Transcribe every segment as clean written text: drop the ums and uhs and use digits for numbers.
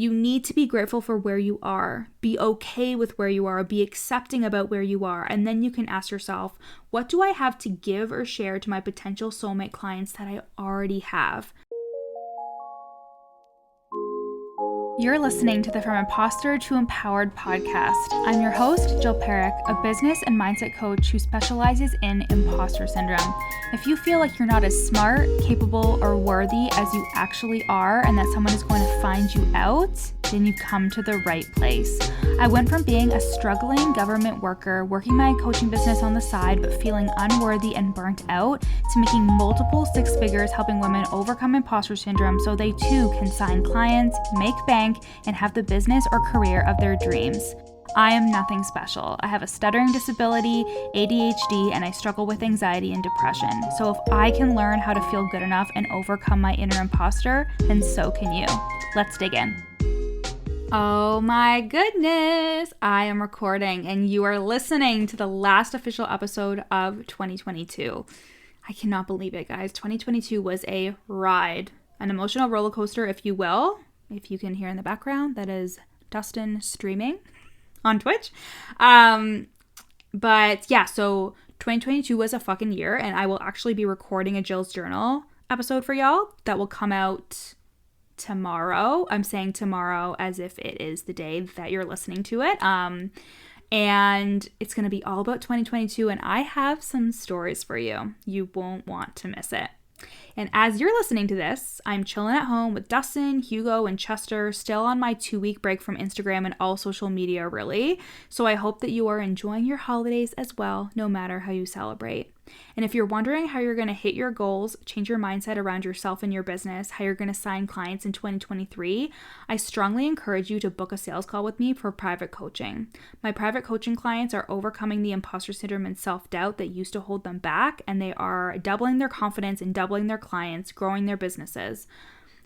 You need to be grateful for where you are. Be okay with where you are. Be accepting about where you are. And then you can ask yourself, what do I have to give or share to my potential soulmate clients that I already have? You're listening to the From Imposter to Empowered podcast. I'm your host, Jill Perrick, a business and mindset coach who specializes in imposter syndrome. If you feel like you're not as smart, capable, or worthy as you actually are, and that someone is going to find you out, then you've come to the right place. I went from being a struggling government worker, working my coaching business on the side, but feeling unworthy and burnt out, to making multiple six figures helping women overcome imposter syndrome so they too can sign clients, make bank, and have the business or career of their dreams. I am nothing special. I have a stuttering disability, ADHD, and I struggle with anxiety and depression. So if I can learn how to feel good enough and overcome my inner imposter, then so can you. Let's dig in. Oh my goodness, I am recording and you are listening to the last official episode of 2022. I cannot believe it, guys. 2022 was a ride, an emotional roller coaster, if you will. If you can hear in the background, that is Dustin streaming on Twitch. But yeah, so 2022 was a fucking year, and I will actually be recording a Jill's Journal episode for y'all that will come out tomorrow. I'm saying tomorrow as if it is the day that you're listening to it. And it's going to be all about 2022, and I have some stories for you. You won't want to miss it. And as you're listening to this, I'm chilling at home with Dustin, Hugo, and Chester, still on my 2-week break from Instagram and all social media, really. So I hope that you are enjoying your holidays as well, no matter how you celebrate. And if you're wondering how you're going to hit your goals, change your mindset around yourself and your business, how you're going to sign clients in 2023, I strongly encourage you to book a sales call with me for private coaching. My private coaching clients are overcoming the imposter syndrome and self-doubt that used to hold them back, and they are doubling their confidence and doubling their clients, growing their businesses.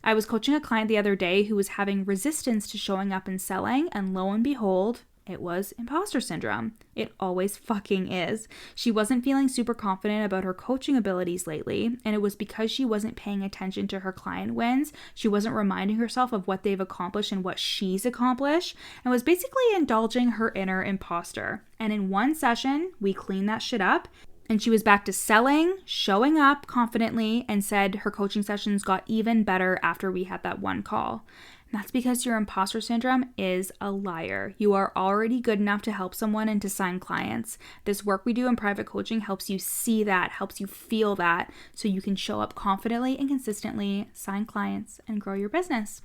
I was coaching a client the other day who was having resistance to showing up and selling, and lo and behold, it was imposter syndrome. It always fucking is. She wasn't feeling super confident about her coaching abilities lately, and it was because she wasn't paying attention to her client wins. She wasn't reminding herself of what they've accomplished and what she's accomplished, and was basically indulging her inner imposter. And in one session, we cleaned that shit up, and she was back to selling, showing up confidently, and said her coaching sessions got even better after we had that one call. That's because your imposter syndrome is a liar. You are already good enough to help someone and to sign clients. This work we do in private coaching helps you see that, helps you feel that, so you can show up confidently and consistently, sign clients, and grow your business.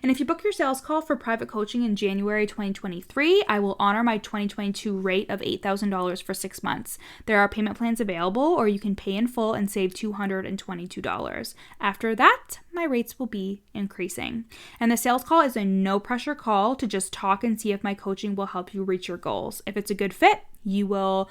And if you book your sales call for private coaching in January 2023, I will honor my 2022 rate of $8,000 for 6 months. There are payment plans available, or you can pay in full and save $222. After that, my rates will be increasing. And the sales call is a no pressure call to just talk and see if my coaching will help you reach your goals. If it's a good fit, you will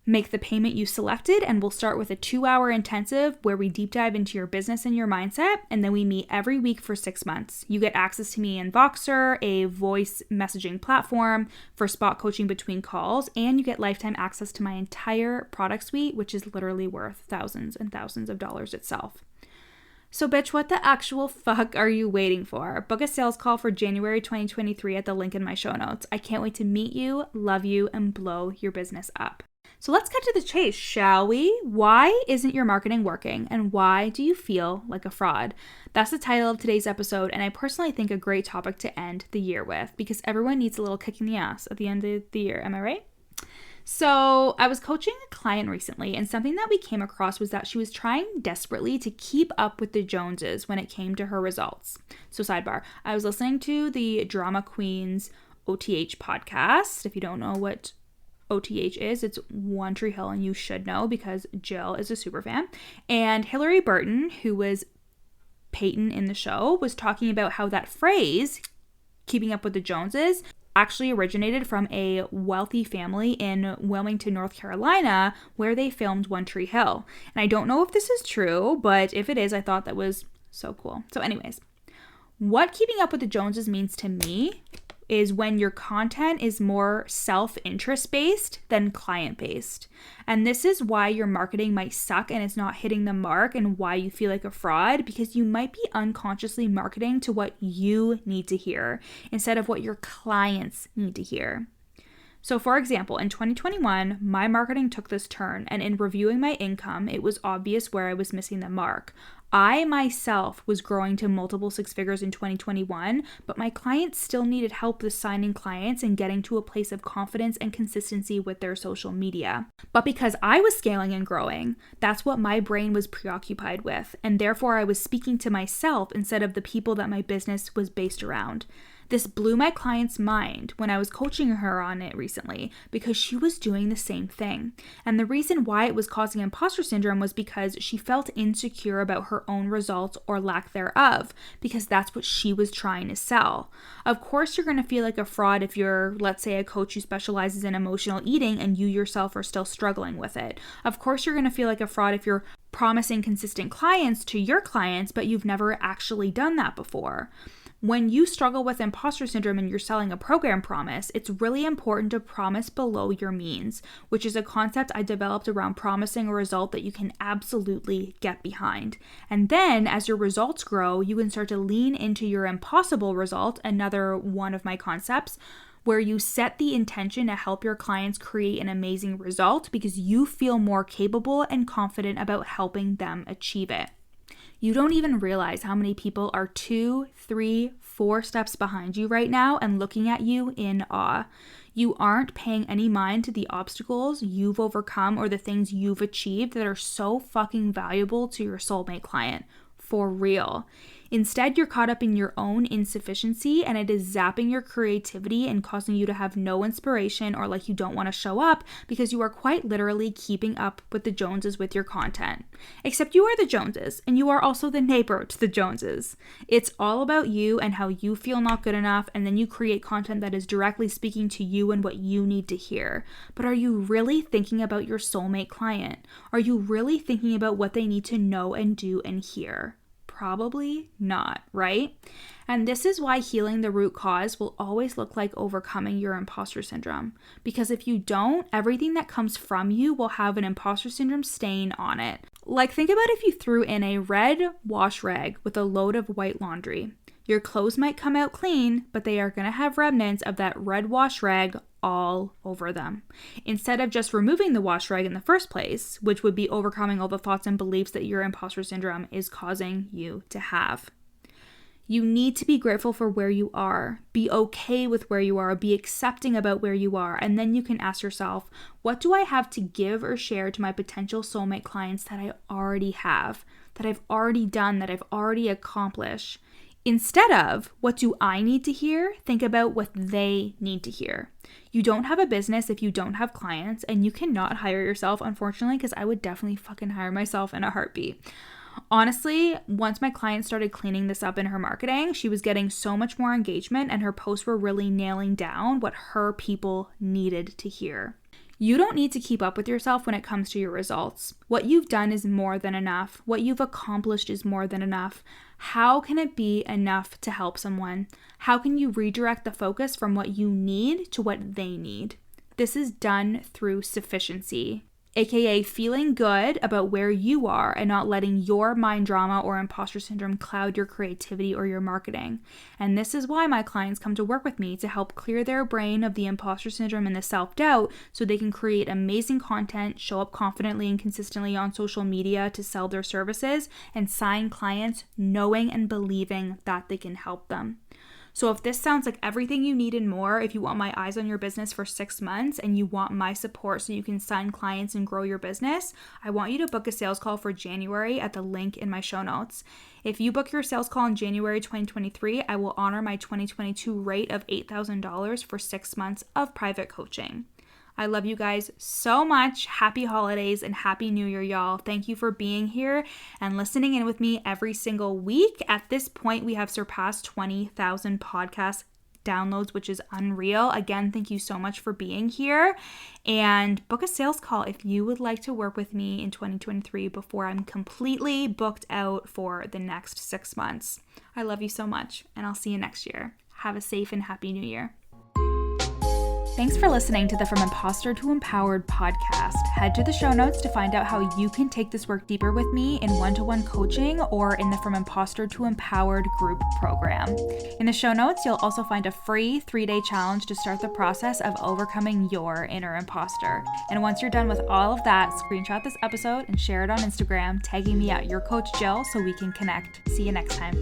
make the payment you selected, and we'll start with a 2-hour intensive where we deep dive into your business and your mindset, and then we meet every week for 6 months. You get access to me in Voxer, a voice messaging platform for spot coaching between calls, and you get lifetime access to my entire product suite, which is literally worth thousands and thousands of dollars itself. So bitch, what the actual fuck are you waiting for? Book a sales call for January 2023 at the link in my show notes. I can't wait to meet you, love you, and blow your business up. So let's get to the chase, shall we? Why isn't your marketing working, and why do you feel like a fraud? That's the title of today's episode, and I personally think a great topic to end the year with, because everyone needs a little kick in the ass at the end of the year. Am I right? So I was coaching a client recently, and something that we came across was that she was trying desperately to keep up with the Joneses when it came to her results. So sidebar, I was listening to the Drama Queens OTH podcast. If you don't know what OTH is, it's One Tree Hill, and you should know because Jill is a super fan. And Hillary Burton, who was Peyton in the show, was talking about how that phrase, keeping up with the Joneses, actually originated from a wealthy family in Wilmington, North Carolina, where they filmed One Tree Hill. And I don't know if this is true, but if it is, I thought that was so cool. So anyways, what keeping up with the Joneses means to me is when your content is more self-interest based than client based. And this is why your marketing might suck and it's not hitting the mark, and why you feel like a fraud, because you might be unconsciously marketing to what you need to hear instead of what your clients need to hear. So for example, in 2021, my marketing took this turn, and in reviewing my income, it was obvious where I was missing the mark. I myself was growing to multiple six figures in 2021, but my clients still needed help with signing clients and getting to a place of confidence and consistency with their social media. But because I was scaling and growing, that's what my brain was preoccupied with, and therefore I was speaking to myself instead of the people that my business was based around. This blew my client's mind when I was coaching her on it recently, because she was doing the same thing. And the reason why it was causing imposter syndrome was because she felt insecure about her own results or lack thereof, because that's what she was trying to sell. Of course, you're going to feel like a fraud if you're, let's say, a coach who specializes in emotional eating and you yourself are still struggling with it. Of course, you're going to feel like a fraud if you're promising consistent clients to your clients, but you've never actually done that before. When you struggle with imposter syndrome and you're selling a program promise, it's really important to promise below your means, which is a concept I developed around promising a result that you can absolutely get behind. And then as your results grow, you can start to lean into your impossible result, another one of my concepts, where you set the intention to help your clients create an amazing result because you feel more capable and confident about helping them achieve it. You don't even realize how many people are 2, 3, 4 steps behind you right now and looking at you in awe. You aren't paying any mind to the obstacles you've overcome or the things you've achieved that are so fucking valuable to your soulmate client. For real. Instead, you're caught up in your own insufficiency, and it is zapping your creativity and causing you to have no inspiration, or like you don't want to show up because you are quite literally keeping up with the Joneses with your content. Except you are the Joneses, and you are also the neighbor to the Joneses. It's all about you and how you feel not good enough, and then you create content that is directly speaking to you and what you need to hear. But are you really thinking about your soulmate client? Are you really thinking about what they need to know and do and hear? Probably not, right? And this is why healing the root cause will always look like overcoming your imposter syndrome. Because if you don't, everything that comes from you will have an imposter syndrome stain on it. Like, think about if you threw in a red wash rag with a load of white laundry. Your clothes might come out clean, but they are going to have remnants of that red wash rag all over them. Instead of just removing the wash rag in the first place, which would be overcoming all the thoughts and beliefs that your imposter syndrome is causing you to have. You need to be grateful for where you are, be okay with where you are, be accepting about where you are, and then you can ask yourself, what do I have to give or share to my potential soulmate clients that I already have, that I've already done, that I've already accomplished? Instead of, what do I need to hear? Think about what they need to hear. You don't have a business if you don't have clients, and you cannot hire yourself, unfortunately, because I would definitely fucking hire myself in a heartbeat. Honestly, once my client started cleaning this up in her marketing, she was getting so much more engagement, and her posts were really nailing down what her people needed to hear. You don't need to keep up with yourself when it comes to your results. What you've done is more than enough. What you've accomplished is more than enough. How can it be enough to help someone? How can you redirect the focus from what you need to what they need? This is done through sufficiency, aka feeling good about where you are and not letting your mind drama or imposter syndrome cloud your creativity or your marketing. And this is why my clients come to work with me, to help clear their brain of the imposter syndrome and the self-doubt so they can create amazing content, show up confidently and consistently on social media to sell their services, and sign clients knowing and believing that they can help them. So if this sounds like everything you need and more, if you want my eyes on your business for 6 months and you want my support so you can sign clients and grow your business, I want you to book a sales call for January at the link in my show notes. If you book your sales call in January 2023, I will honor my 2022 rate of $8,000 for 6 months of private coaching. I love you guys so much. Happy holidays and happy new year, y'all. Thank you for being here and listening in with me every single week. At this point, we have surpassed 20,000 podcast downloads, which is unreal. Again, thank you so much for being here, and book a sales call if you would like to work with me in 2023 before I'm completely booked out for the next 6 months. I love you so much, and I'll see you next year. Have a safe and happy new year. Thanks for listening to the From Imposter to Empowered podcast. Head to the show notes to find out how you can take this work deeper with me in one-to-one coaching or in the From Imposter to Empowered group program. In the show notes, you'll also find a free 3-day challenge to start the process of overcoming your inner imposter. And once you're done with all of that, screenshot this episode and share it on Instagram, tagging me at your coach Jill so we can connect. See you next time.